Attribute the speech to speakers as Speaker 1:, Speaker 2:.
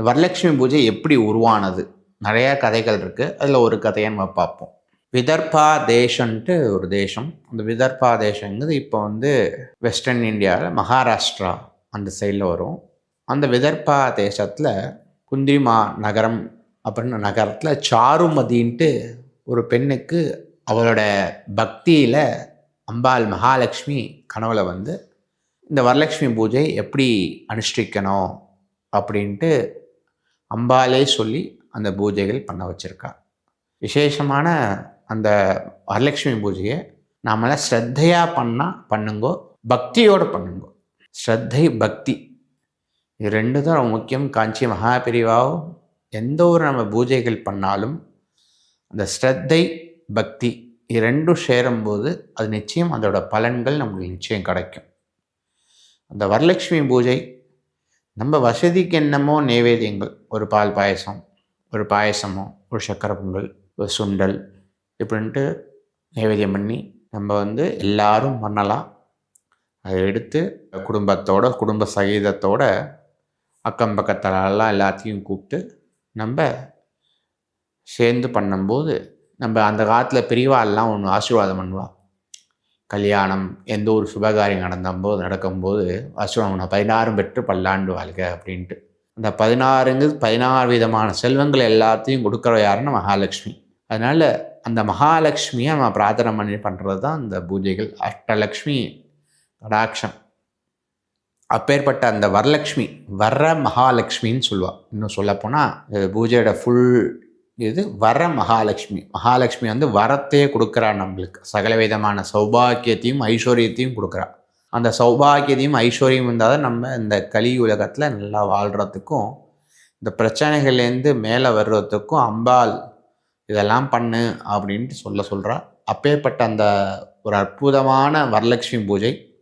Speaker 1: வரலட்சுமி பூஜை எப்படி உருவானது? நிறையா கதைகள் இருக்குது. அதில் ஒரு கதையை நம்ம பார்ப்போம். விதர்பா தேசன்ட்டு ஒரு தேசம். அந்த விதர்பா தேசங்கிறது இப்போ வெஸ்டர்ன் இந்தியாவில் மகாராஷ்டிரா அந்த சைடில் வரும். அந்த விதர்பா தேசத்தில் குந்திரிமா நகரம் அப்படின்னு நகரத்தில் சாருமதின்ட்டு ஒரு பெண்ணுக்கு அவளோட பக்தியில் அம்பாள் மகாலட்சுமி கனவுல இந்த வரலட்சுமி பூஜை எப்படி அனுஷ்டிக்கணும் அப்படின்ட்டு அம்பாலே சொல்லி அந்த பூஜைகள் பண்ண வச்சுருக்கா. விசேஷமான அந்த வரலட்சுமி பூஜையை நாமெல்லாம் ஸ்ரத்தையாக பண்ணுங்கோ, பக்தியோடு பண்ணுங்கோ. ஸ்ரத்தை பக்தி இது ரெண்டு தான் ரொம்ப முக்கியம். காஞ்சி மகாபிரிவாவும் எந்த ஒரு நம்ம பூஜைகள் பண்ணாலும் அந்த ஸ்ரத்தை பக்தி இது ரெண்டும் சேரும்போது அது நிச்சயம் அதோட பலன்கள் நமக்கு நிச்சயம் கிடைக்கும். அந்த வரலட்சுமி பூஜை நம்ம வசதிக்கு என்னமோ நைவேத்தியங்கள், ஒரு பால் பாயசம், ஒரு பாயசமோ, ஒரு சக்கரை பொங்கல், ஒரு சுண்டல் இப்படின்ட்டு நைவேத்தியம் பண்ணி நம்ம எல்லாரும் பண்ணலாம். அதை எடுத்து குடும்பத்தோட குடும்ப சகிதத்தோட அக்கம் பக்கத்தெல்லாம் எல்லாத்தையும் கூப்பிட்டு நம்ம சேர்ந்து பண்ணும்போது நம்ம அந்த காலத்தில் பெரியவாள்லாம் ஒன்று ஆசீர்வாதம் பண்ணுவா. கல்யாணம் எந்த ஒரு சுபகாரியம் நடக்கும்போது ஆசீர்வாதம் 16 பெற்று பல்லாண்டு வாழ்க அப்படின்ட்டு. அந்த 16 விதமான செல்வங்கள் எல்லாத்தையும் கொடுக்குற யாருன்னா மகாலட்சுமி. அதனால் அந்த மகாலட்சுமியை நம்ம பிரார்த்தனை பண்ணி பண்ணுறது தான் இந்த பூஜைகள். அஷ்டலக்ஷ்மி கடாட்சம். அப்பேற்பட்ட அந்த வரலட்சுமி வர மகாலட்சுமின்னு சொல்லுவாள். இன்னும் சொல்லப்போனால் பூஜையோட ஃபுல் இது வர மகாலட்சுமி. மகாலட்சுமி வரத்தையே கொடுக்குறா நம்மளுக்கு. சகல விதமான சௌபாக்கியத்தையும் ஐஸ்வர்யத்தையும் கொடுக்குறா. அந்த சௌபாக்கியத்தையும் ஐஸ்வர்யம் இருந்தால் தான் நம்ம இந்த கலி உலகத்தில் நல்லா வாழ்கிறதுக்கும் இந்த பிரச்சனைகள்லேருந்து மேலே வர்றதுக்கும் அம்பாள் இதெல்லாம் பண்ணு அப்படின்ட்டு சொல்கிறா. அப்பேற்பட்ட அந்த ஒரு அற்புதமான வரலட்சுமி பூஜை